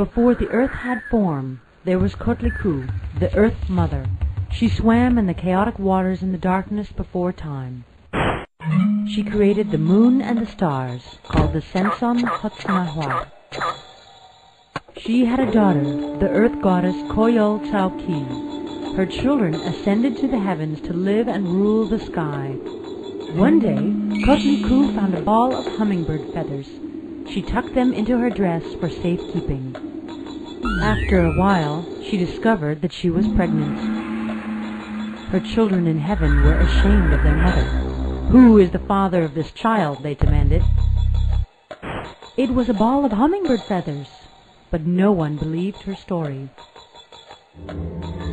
before the earth had form, there was Kotliku, the Earth Mother. She swam in the chaotic waters in the darkness before time. She created the moon and the stars, called the Senson Hotsnahua. She had a daughter, the earth goddess Koyol Tsauki. Her children ascended to the heavens to live and rule the sky. One day, Kotliku found a ball of hummingbird feathers. She tucked them into her dress for safekeeping. After a while, she discovered that she was pregnant. Her children in heaven were ashamed of their mother. "Who is the father of this child?" they demanded. It was a ball of hummingbird feathers, but no one believed her story.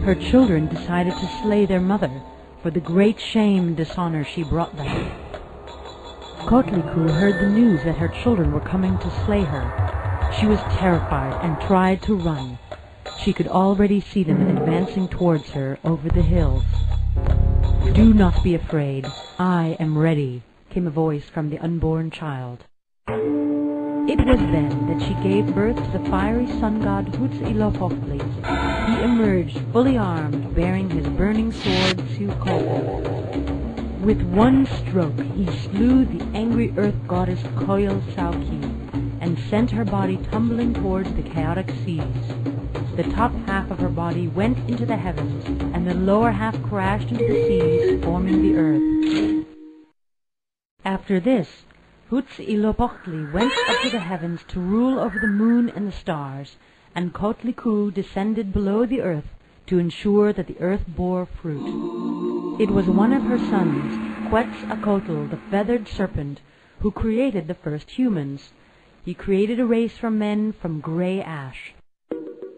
Her children decided to slay their mother for the great shame and dishonor she brought them. Kotliku heard the news that her children were coming to slay her. She was terrified and tried to run. She could already see them advancing towards her over the hills. "Do not be afraid. I am ready," came a voice from the unborn child. It was then that she gave birth to the fiery sun god Huitzilopochtli. He emerged fully armed, bearing his burning sword Tsukoku. With one stroke he slew the angry earth goddess Koyol Tsauki and sent her body tumbling towards the chaotic seas. The top half of her body went into the heavens, and the lower half crashed into the seas, forming the earth. After this, Huitzilopochtli went up to the heavens to rule over the moon and the stars, and Kotliku descended below the earth to ensure that the earth bore fruit. It was one of her sons, Quetzalcoatl, the feathered serpent, who created the first humans. He created a race from men from gray ash.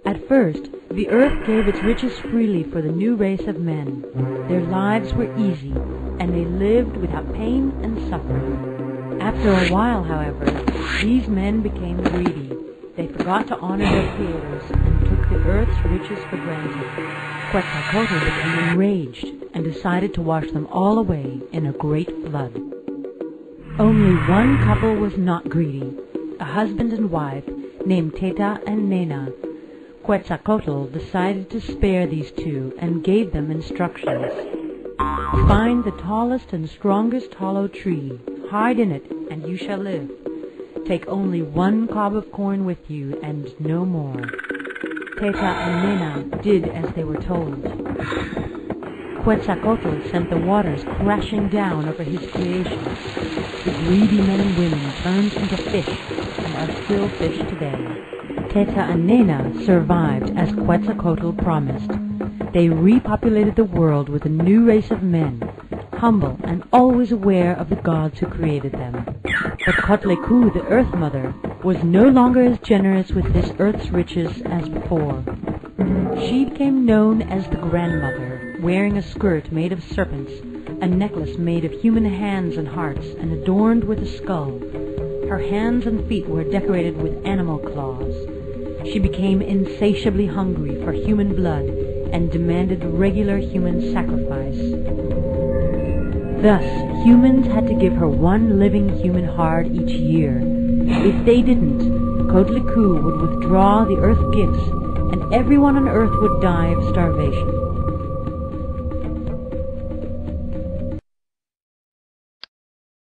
At first, the earth gave its riches freely for the new race of men. Their lives were easy, and they lived without pain and suffering. After a while, however, these men became greedy. They forgot to honor their creators and took the earth's riches for granted. Quetzalcoatl became enraged and decided to wash them all away in a great flood. Only one couple was not greedy, a husband and wife named Teta and Nena. Quetzalcoatl decided to spare these two and gave them instructions. "Find the tallest and strongest hollow tree, hide in it, and you shall live. Take only one cob of corn with you, and no more." Teta and Nena did as they were told. Quetzalcoatl sent the waters crashing down over his creation. The greedy men and women turned into fish and are still fish today. Teta and Nena survived as Quetzalcoatl promised. They repopulated the world with a new race of men, humble and always aware of the gods who created them. But Kotliku, the Earth Mother, was no longer as generous with this earth's riches as before. She became known as the Grandmother, wearing a skirt made of serpents, a necklace made of human hands and hearts, and adorned with a skull. Her hands and feet were decorated with animal claws. She became insatiably hungry for human blood and demanded regular human sacrifice. Thus, humans had to give her one living human heart each year. If they didn't, Kotliku would withdraw the earth gifts, and everyone on earth would die of starvation.